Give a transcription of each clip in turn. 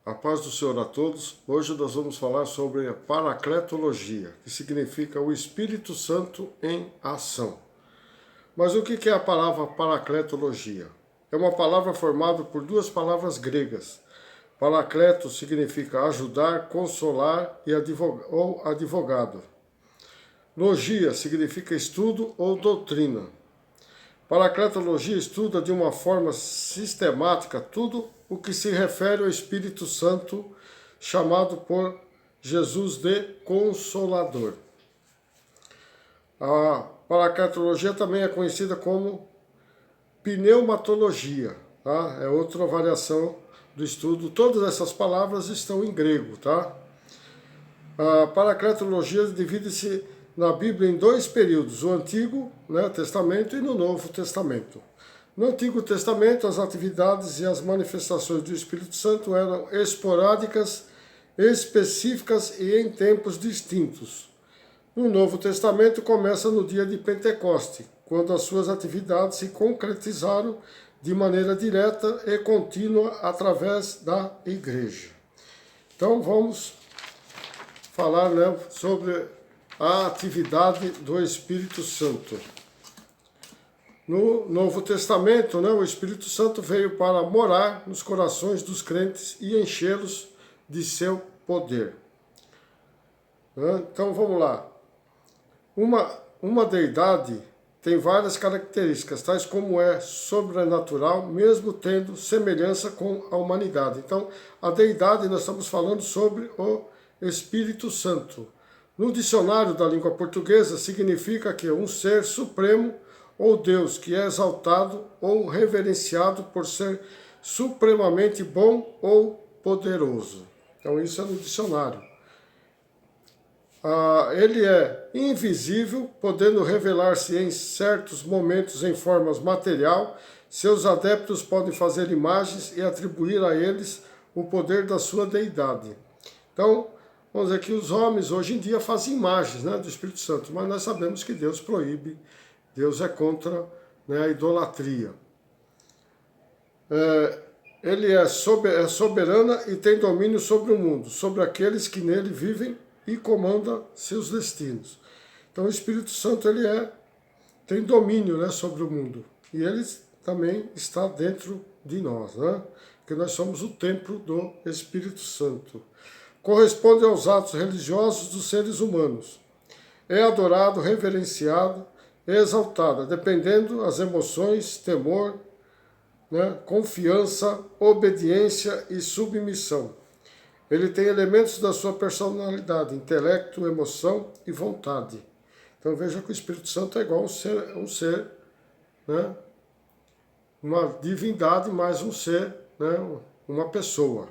A paz do Senhor a todos. Hoje nós vamos falar sobre a paracletologia, que significa o Espírito Santo em ação. Mas o que é a palavra paracletologia? É uma palavra formada por duas palavras gregas. Paracleto significa ajudar, consolar ou advogado. Logia significa estudo ou doutrina. Paracletologia estuda de uma forma sistemática tudo o que se refere ao Espírito Santo, chamado por Jesus de Consolador. A paracletologia também é conhecida como pneumatologia, tá? É outra variação do estudo. Todas essas palavras estão em grego, tá? A paracletologia divide-se na Bíblia em dois períodos, o Antigo Testamento e no Novo Testamento. No Antigo Testamento, as atividades e as manifestações do Espírito Santo eram esporádicas, específicas e em tempos distintos. No Novo Testamento, começa no dia de Pentecoste, quando as suas atividades se concretizaram de maneira direta e contínua através da Igreja. Então, vamos falar sobre a atividade do Espírito Santo. No Novo Testamento, o Espírito Santo veio para morar nos corações dos crentes e enchê-los de seu poder. Então vamos lá. Uma deidade tem várias características, tais como é sobrenatural, mesmo tendo semelhança com a humanidade. Então, a deidade, nós estamos falando sobre o Espírito Santo. No dicionário da língua portuguesa, significa que um ser supremo ou Deus que é exaltado ou reverenciado por ser supremamente bom ou poderoso. Então isso é no dicionário. Ele é invisível, podendo revelar-se em certos momentos em formas material. Seus adeptos podem fazer imagens e atribuir a eles o poder da sua deidade. Então, vamos dizer que os homens hoje em dia fazem imagens do Espírito Santo, mas nós sabemos que Deus proíbe. Deus é contra a idolatria. Ele é soberana e tem domínio sobre o mundo, sobre aqueles que nele vivem e comanda seus destinos. Então o Espírito Santo tem domínio sobre o mundo. E ele também está dentro de nós, porque nós somos o templo do Espírito Santo. Corresponde aos atos religiosos dos seres humanos. É adorado, reverenciado, exaltada, dependendo das emoções, temor, confiança, obediência e submissão. Ele tem elementos da sua personalidade, intelecto, emoção e vontade. Então veja que o Espírito Santo é igual um ser, uma divindade, mais um ser, uma pessoa.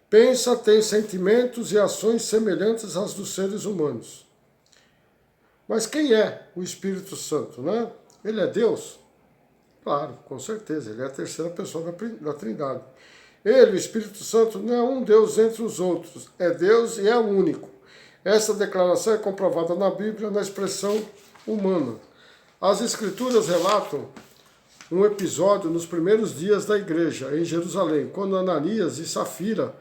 Pensa, tem sentimentos e ações semelhantes às dos seres humanos. Mas quem é o Espírito Santo? Ele é Deus? Claro, com certeza, ele é a terceira pessoa da Trindade. Ele, o Espírito Santo, não é um Deus entre os outros, é Deus e é único. Essa declaração é comprovada na Bíblia na expressão humana. As Escrituras relatam um episódio nos primeiros dias da igreja, em Jerusalém, quando Ananias e Safira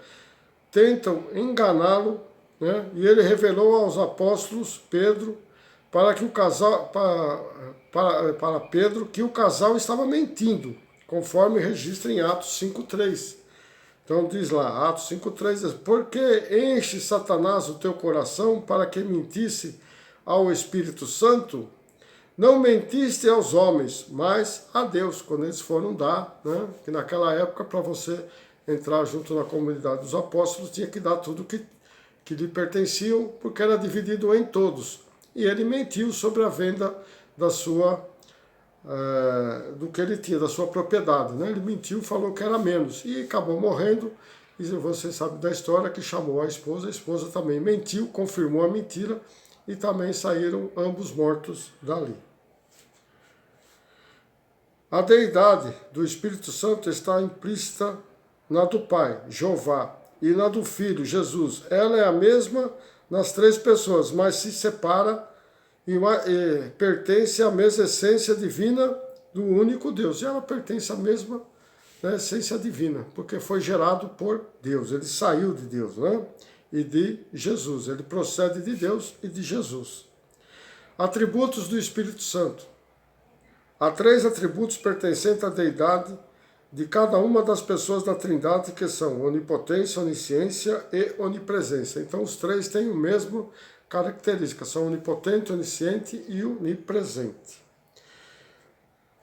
tentam enganá-lo, e ele revelou aos apóstolos Pedro, para Pedro que o casal estava mentindo, conforme registra em Atos 5,3. Então diz lá, Atos 5,3, por que enche Satanás o teu coração para que mentisse ao Espírito Santo? Não mentiste aos homens, mas a Deus, quando eles foram dar, que naquela época, para você entrar junto na comunidade dos apóstolos, tinha que dar tudo que lhe pertenciam, porque era dividido em todos. E ele mentiu sobre a venda da do que ele tinha, da sua propriedade. Ele mentiu, falou que era menos e acabou morrendo. E você sabe da história que chamou a esposa também mentiu, confirmou a mentira e também saíram ambos mortos dali. A deidade do Espírito Santo está implícita na do Pai, Jeová, e na do Filho, Jesus. Ela é a mesma nas três pessoas, mas se separa e pertence à mesma essência divina do único Deus. E ela pertence à mesma né, essência divina, porque foi gerado por Deus, ele saiu de Deus, né? E de Jesus, ele procede de Deus e de Jesus. Atributos do Espírito Santo. Há 3 atributos pertencentes à deidade de cada uma das pessoas da Trindade, que são onipotência, onisciência e onipresença. Então os 3 têm o mesmo característica, são onipotente, onisciente e onipresente.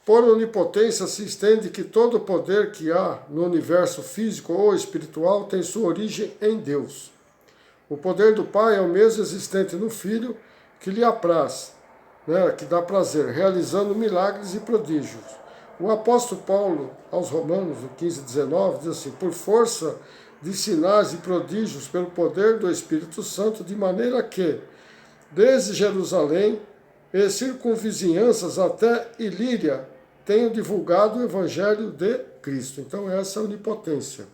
Por onipotência se estende que todo o poder que há no universo físico ou espiritual tem sua origem em Deus. O poder do Pai é o mesmo existente no Filho, que lhe apraz, né, que dá prazer, realizando milagres e prodígios. O apóstolo Paulo, aos Romanos, no 15:19, diz assim: por força de sinais e prodígios pelo poder do Espírito Santo, de maneira que, desde Jerusalém e circunvizinhanças até Ilíria, tenho divulgado o Evangelho de Cristo. Então essa é a onipotência.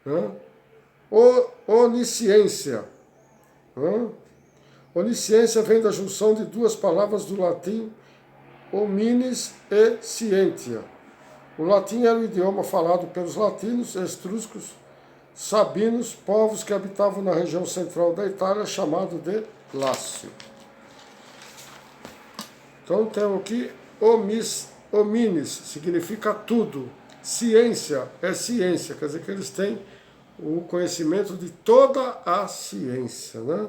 Né? Onisciência. Onisciência vem da junção de 2 palavras do latim, hominis e scientia. O latim era o idioma falado pelos latinos, etruscos, sabinos, povos que habitavam na região central da Itália, chamado de Lácio. Então temos aqui hominis, significa tudo. Ciência é ciência, quer dizer que eles têm o conhecimento de toda a ciência, né?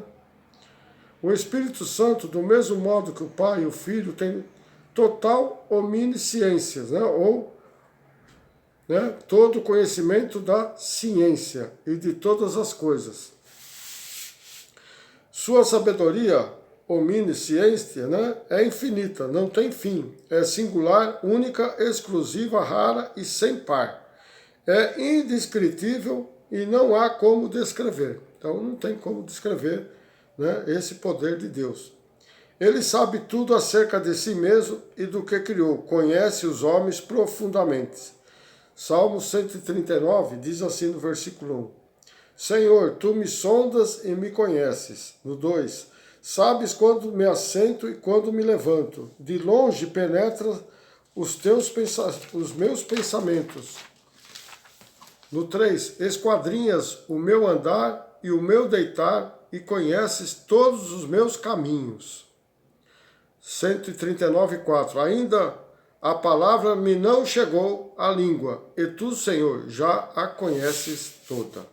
O Espírito Santo, do mesmo modo que o Pai e o Filho, tem total onisciência, né? Ou todo o conhecimento da ciência e de todas as coisas. Sua sabedoria, onisciência, né, é infinita, não tem fim, é singular, única, exclusiva, rara e sem par. É indescritível e não há como descrever. Então não tem como descrever, né, esse poder de Deus. Ele sabe tudo acerca de si mesmo e do que criou, conhece os homens profundamente. Salmo 139 diz assim no versículo 1. Senhor, tu me sondas e me conheces. No 2. Sabes quando me assento e quando me levanto. De longe penetra os meus pensamentos. No 3. Esquadrinhas o meu andar e o meu deitar e conheces todos os meus caminhos. 139:4. Ainda a palavra me não chegou à língua, e tu, Senhor, já a conheces toda.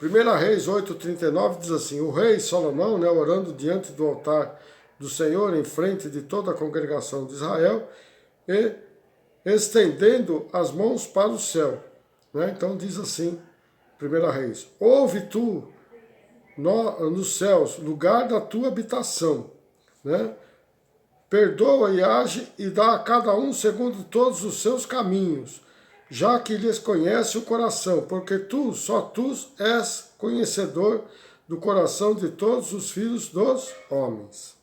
1 Reis 8:39 diz assim: o rei Salomão, né, orando diante do altar do Senhor, em frente de toda a congregação de Israel, e estendendo as mãos para o céu. Né? Então diz assim, 1 Reis: ouve tu nos céus, lugar da tua habitação, né? Perdoa e age e dá a cada um segundo todos os seus caminhos, já que lhes conhece o coração, porque só tu és conhecedor do coração de todos os filhos dos homens.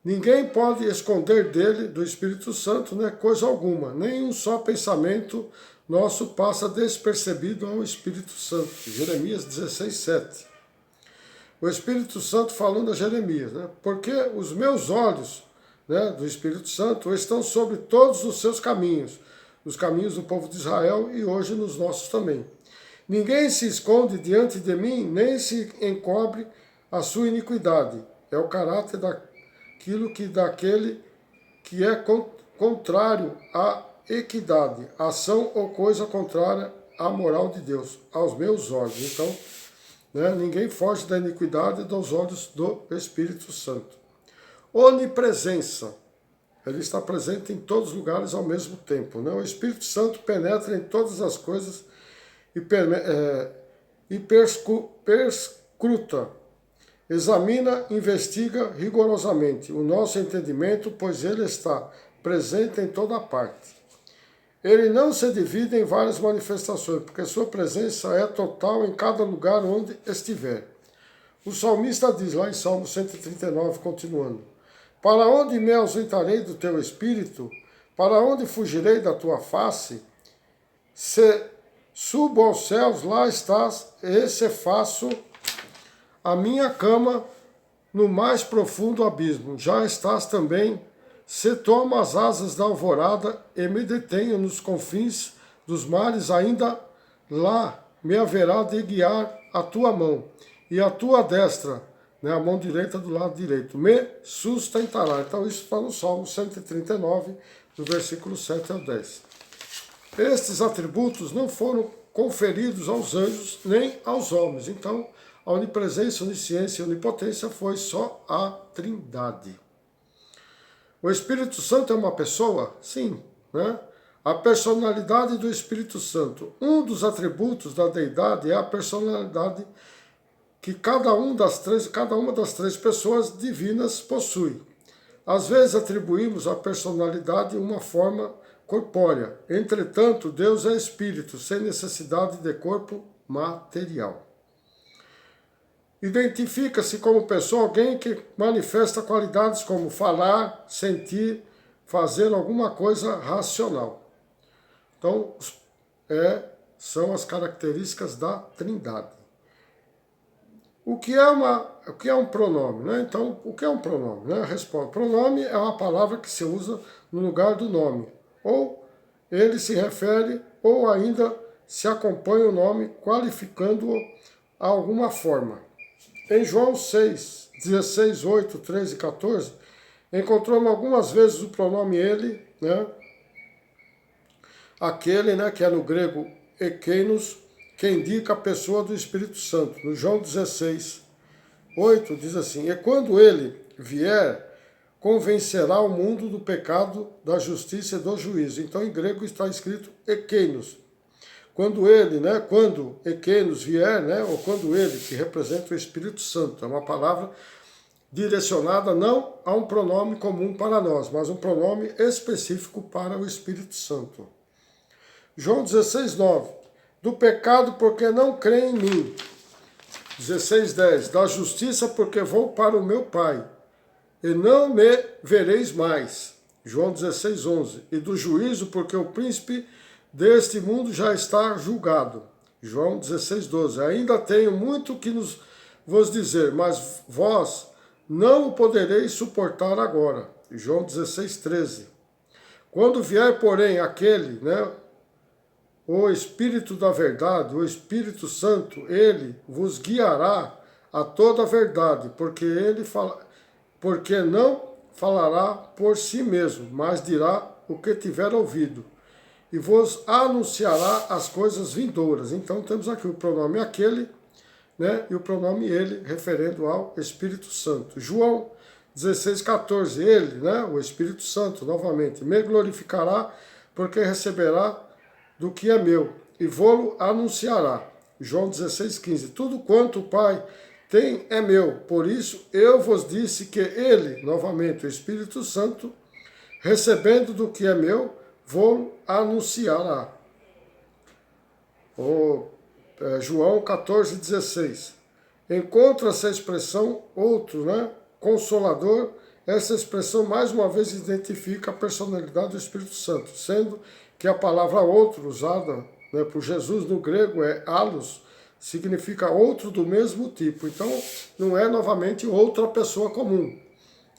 Ninguém pode esconder dele, do Espírito Santo, né, coisa alguma, nem um só pensamento nosso passa despercebido ao Espírito Santo. Jeremias 16:7. O Espírito Santo falando a Jeremias, né, porque os meus olhos, né, do Espírito Santo estão sobre todos os seus caminhos, os caminhos do povo de Israel e hoje nos nossos também. Ninguém se esconde diante de mim, nem se encobre a sua iniquidade. É o caráter daquele que é contrário à equidade, ação ou coisa contrária à moral de Deus, aos meus olhos. Então, né, ninguém foge da iniquidade dos olhos do Espírito Santo. Onipresença. Ele está presente em todos os lugares ao mesmo tempo. Né? O Espírito Santo penetra em todas as coisas e perscruta, examina, investiga rigorosamente o nosso entendimento, pois ele está presente em toda parte. Ele não se divide em várias manifestações, porque sua presença é total em cada lugar onde estiver. O salmista diz lá em Salmo 139, continuando: para onde me ausentarei do teu espírito? Para onde fugirei da tua face? Se subo aos céus, lá estás, e se faço a minha cama no mais profundo abismo, já estás também. Se tomo as asas da alvorada e me detenho nos confins dos mares, ainda lá me haverá de guiar a tua mão, e a tua destra, né, a mão direita do lado direito, me sustentará. Então isso está no Salmo 139, do versículo 7 ao 10. Estes atributos não foram conferidos aos anjos nem aos homens. Então, a onipresença, onisciência e onipotência foi só a Trindade. O Espírito Santo é uma pessoa? Sim, né? A personalidade do Espírito Santo. Um dos atributos da deidade é a personalidade que cada uma das três pessoas divinas possui. Às vezes atribuímos à personalidade uma forma corpórea. Entretanto, Deus é espírito, sem necessidade de corpo material. Identifica-se como pessoa alguém que manifesta qualidades como falar, sentir, fazer alguma coisa racional. Então, são as características da Trindade. O que é um pronome? Né? Então, o que é um pronome? Né? Resposta. Pronome é uma palavra que se usa no lugar do nome. Ou ele se refere, ou ainda se acompanha o nome, qualificando-o a alguma forma. Em João 6, 16, 8, 13 e 14, encontramos algumas vezes o pronome ele, né? Aquele, né, que é no grego ekeinos, que indica a pessoa do Espírito Santo. No João 16, 8, diz assim: e quando ele vier, convencerá o mundo do pecado, da justiça e do juízo. Então, em grego está escrito ekeinos. Quando ele, né, quando ekeinos vier, né, ou quando ele, que representa o Espírito Santo, é uma palavra direcionada não a um pronome comum para nós, mas um pronome específico para o Espírito Santo. João 16, 9. Do pecado porque não crê em mim. 16, 10. Da justiça porque vou para o meu Pai, e não me vereis mais. João 16, 11. E do juízo porque o príncipe deste mundo já está julgado. João 16, 12. Ainda tenho muito que vos dizer, mas vós não o podereis suportar agora. João 16, 13. Quando vier, porém, aquele, né, o Espírito da verdade, o Espírito Santo, ele vos guiará a toda a verdade, porque não falará por si mesmo, mas dirá o que tiver ouvido, e vos anunciará as coisas vindouras. Então temos aqui o pronome aquele, né, e o pronome ele, referendo ao Espírito Santo. João 16, 14, ele, né, o Espírito Santo, novamente, me glorificará, porque receberá do que é meu, e vô-lo anunciará. João 16, 15. Tudo quanto o Pai tem é meu, por isso eu vos disse que ele, novamente, o Espírito Santo, recebendo do que é meu, vô-lo anunciará. João 14, 16. Encontra essa expressão outro, né? Consolador. Essa expressão mais uma vez identifica a personalidade do Espírito Santo, sendo que a palavra outro, usada, né, por Jesus no grego, é allos, significa outro do mesmo tipo. Então, não é novamente outra pessoa comum.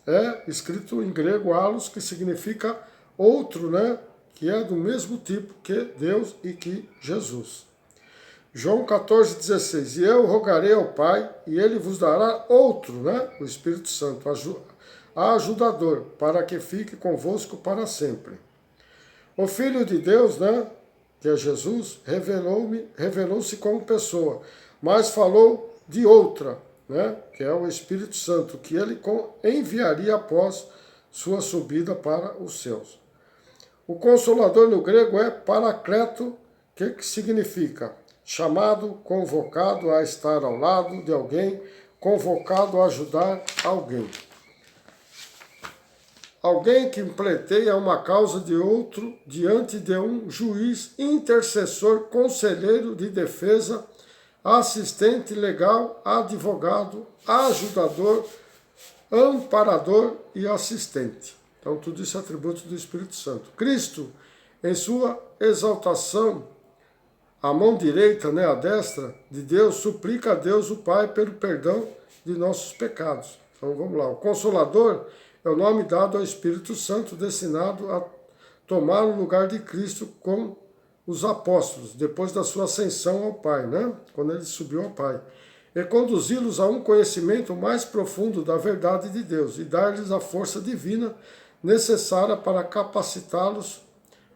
É escrito em grego allos, que significa outro, né, que é do mesmo tipo que Deus e que Jesus. João 14, 16. E eu rogarei ao Pai, e ele vos dará outro, né, o Espírito Santo, ajudador, para que fique convosco para sempre. O Filho de Deus, né, que é Jesus, revelou-se como pessoa, mas falou de outra, né, que é o Espírito Santo, que ele enviaria após sua subida para os céus. O Consolador no grego é Paracleto, que significa chamado, convocado a estar ao lado de alguém, convocado a ajudar alguém. Alguém que pleiteia uma causa de outro diante de um juiz, intercessor, conselheiro de defesa, assistente legal, advogado, ajudador, amparador e assistente. Então, tudo isso é atributo do Espírito Santo. Cristo, em sua exaltação, a mão direita, né, a destra de Deus, suplica a Deus o Pai pelo perdão de nossos pecados. Então, vamos lá. O Consolador é o nome dado ao Espírito Santo, destinado a tomar o lugar de Cristo os apóstolos, depois da sua ascensão ao Pai, né? Quando ele subiu ao Pai. E conduzi-los a um conhecimento mais profundo da verdade de Deus e dar-lhes a força divina necessária para capacitá-los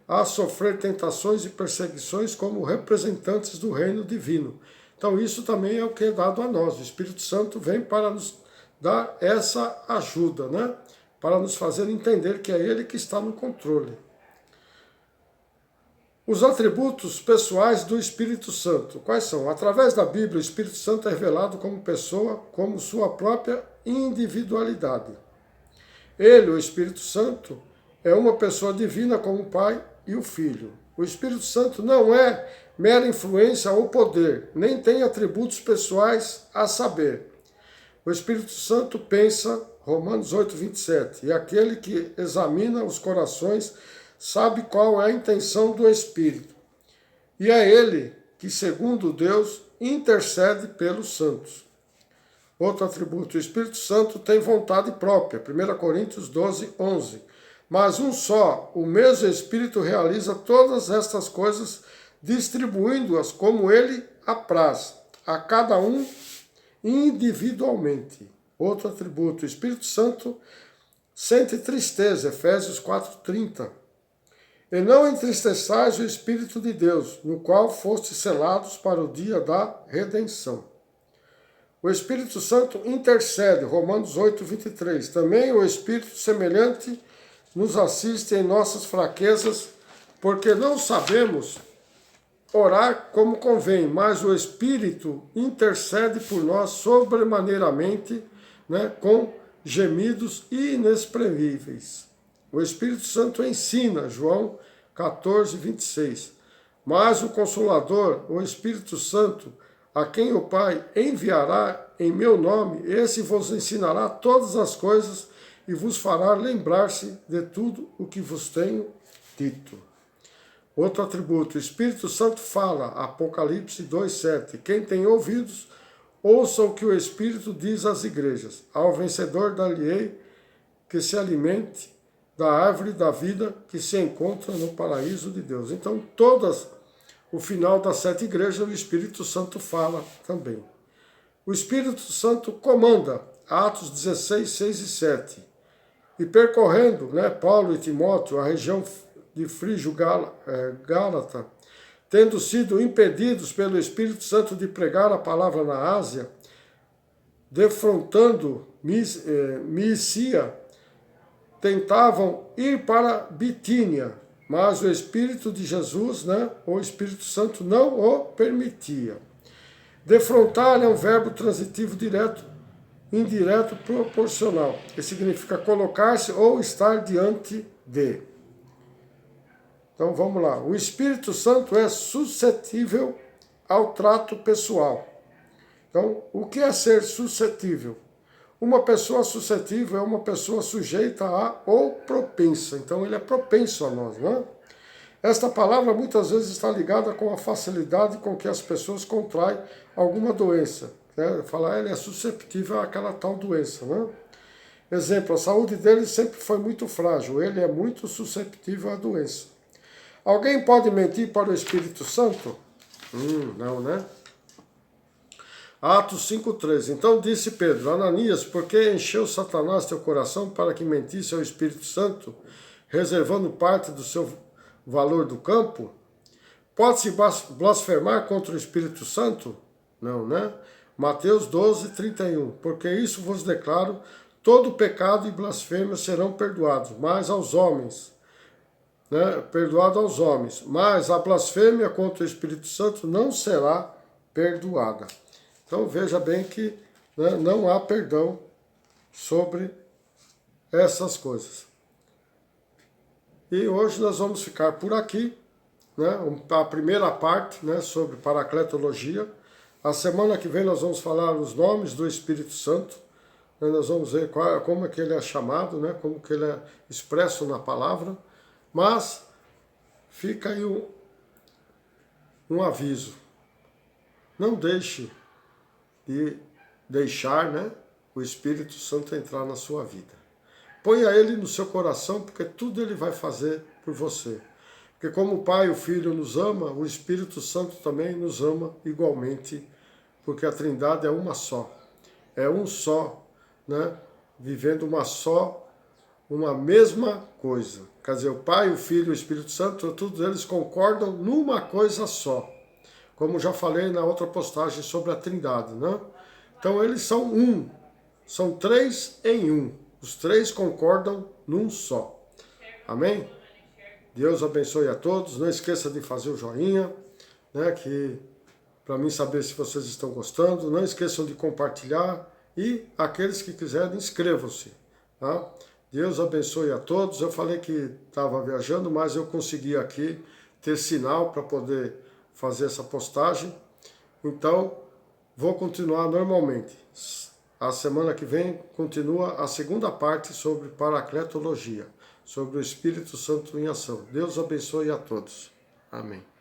a sofrer tentações e perseguições como representantes do reino divino. Então isso também é o que é dado a nós. O Espírito Santo vem para nos dar essa ajuda, né? Para nos fazer entender que é Ele que está no controle. Os atributos pessoais do Espírito Santo. Quais são? Através da Bíblia, o Espírito Santo é revelado como pessoa, como sua própria individualidade. Ele, o Espírito Santo, é uma pessoa divina como o Pai e o Filho. O Espírito Santo não é mera influência ou poder, nem tem atributos pessoais a saber. O Espírito Santo pensa, Romanos 8, 27, e aquele que examina os corações sabe qual é a intenção do Espírito. E é ele que, segundo Deus, intercede pelos santos. Outro atributo, o Espírito Santo tem vontade própria, 1 Coríntios 12, 11. Mas um só, o mesmo Espírito realiza todas estas coisas, distribuindo-as como ele apraz, a cada um individualmente. Outro atributo, o Espírito Santo sente tristeza, Efésios 4:30. E não entristeçais o Espírito de Deus, no qual fostes selados para o dia da redenção. O Espírito Santo intercede, Romanos 8:23. Também o Espírito semelhante nos assiste em nossas fraquezas, porque não sabemos orar como convém, mas o Espírito intercede por nós sobremaneiramente, né, com gemidos inexprimíveis. O Espírito Santo ensina, João 14, 26. Mas o Consolador, o Espírito Santo, a quem o Pai enviará em meu nome, esse vos ensinará todas as coisas e vos fará lembrar-se de tudo o que vos tenho dito. Outro atributo, o Espírito Santo fala, Apocalipse 2:7. Quem tem ouvidos, ouça o que o Espírito diz às igrejas. Ao vencedor dar-lhe-ei que se alimente da árvore da vida que se encontra no paraíso de Deus. Então, o final das 7 igrejas, o Espírito Santo fala também. O Espírito Santo comanda, Atos 16, 6 e 7. E percorrendo, né, Paulo e Timóteo, a região de Frígio Gálata, tendo sido impedidos pelo Espírito Santo de pregar a palavra na Ásia, defrontando Mísia, tentavam ir para Bitínia, mas o Espírito de Jesus, né, o Espírito Santo, não o permitia. Defrontar é um verbo transitivo direto, indireto, proporcional, que significa colocar-se ou estar diante de. Então vamos lá. O Espírito Santo é suscetível ao trato pessoal. Então, o que é ser suscetível? Uma pessoa suscetível é uma pessoa sujeita a ou propensa. Então, ele é propenso a nós, não é? Esta palavra muitas vezes está ligada com a facilidade com que as pessoas contraem alguma doença. Né? Falar, ele é susceptível àquela tal doença, não é? Exemplo, a saúde dele sempre foi muito frágil. Ele é muito susceptível à doença. Alguém pode mentir para o Espírito Santo? Não, né? Atos 5,13. Então disse Pedro, Ananias, por que encheu Satanás teu coração para que mentisse ao Espírito Santo, reservando parte do seu valor do campo? Pode-se blasfemar contra o Espírito Santo? Não, né? Mateus 12, 31. Porque isso vos declaro, todo pecado e blasfêmia serão perdoados, mas aos homens, né? Perdoado aos homens, mas a blasfêmia contra o Espírito Santo não será perdoada. Então veja bem que, né, não há perdão sobre essas coisas. E hoje nós vamos ficar por aqui, né, a primeira parte, né, sobre paracletologia. A semana que vem nós vamos falar os nomes do Espírito Santo, né, nós vamos ver como é que ele é chamado, né, como que ele é expresso na palavra, mas fica aí um aviso. Não deixe de deixar, né, o Espírito Santo entrar na sua vida. Ponha ele no seu coração, porque tudo ele vai fazer por você. Porque como o Pai e o Filho nos ama, o Espírito Santo também nos ama igualmente, porque a Trindade é uma só. É um só, né? Vivendo uma mesma coisa. Quer dizer, o Pai, o Filho e o Espírito Santo, todos eles concordam numa coisa só. Como já falei na outra postagem sobre a Trindade, né? Então eles são um, são três em um. Os três concordam num só. Amém? Deus abençoe a todos. Não esqueça de fazer o joinha, né? Que para mim saber se vocês estão gostando. Não esqueçam de compartilhar e aqueles que quiserem, inscrevam-se. Tá? Deus abençoe a todos. Eu falei que estava viajando, mas eu consegui aqui ter sinal para poder fazer essa postagem. Então, vou continuar normalmente. A semana que vem continua a segunda parte sobre paracletologia, sobre o Espírito Santo em ação. Deus abençoe a todos. Amém.